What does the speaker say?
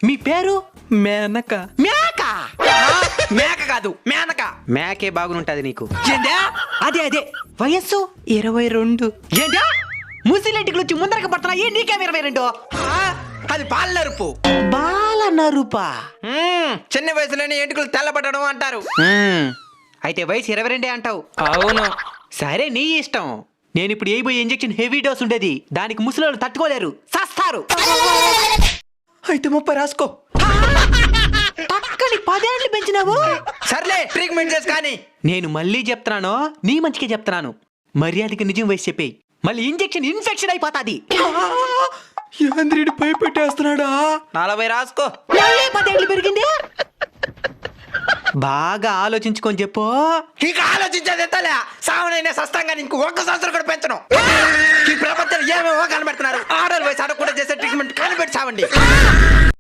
మీ పేరు? మేనక. మేక. మేక కాదు మేనక. మేకే బాగుంటది నీకు. ఏందా? అదే అదే వయస్సు 22. ఏంటా? ముసిలింటికి వచ్చి ముందరకి పడుతున్నా ఏ నీకేం 22? అది పాల నరుపు. బాల నరుపా? చిన్న వయసులోనే ఎంటుకలు తెల్లబడడం అంటారు. అయితే వయసు 22 అంటావు. అవును. సరే నీ ఇష్టం. నేను ఇప్పుడు వేయబోయే ఇంజెక్షన్ హెవీ డోస్ ఉండేది. దానికి ముసలోళ్ళు తట్టుకోలేరు, సస్తారు. అయితే 30 రాసుకో. పక్కని 10 ఏళ్ళు పెంచినావు. సర్లే ట్రీట్మెంట్ చేసి కానీ. నేను మళ్ళీ చెప్తున్నాను, నీ మంచికే చెప్తున్నాను. మర్యాదకి నిజం వయసు చెప్పేయి, మళ్ళీ ఇంజెక్షన్ ఇన్ఫెక్షన్ అయిపోతాది. యాంద్రుడు భయపెట్టేస్తున్నాడా? 40 రాసుకో. మళ్ళీ 10 ఏళ్ళు పెరిగింది. బాగా ఆలోచించుకొని చెప్పు. ఇక ఆలోచించేది ఎత్తలే. సావనైనా సస్తంగా నీకు 1 సంవత్సరం కూడా పెంచను. ఈ ప్రపంచంలో ఏమేమో కనబెడుతున్నారు. ఆర్డర్ వయసు అడగకుండా చేసే ట్రీట్మెంట్ కనిపెట్టి చావండి.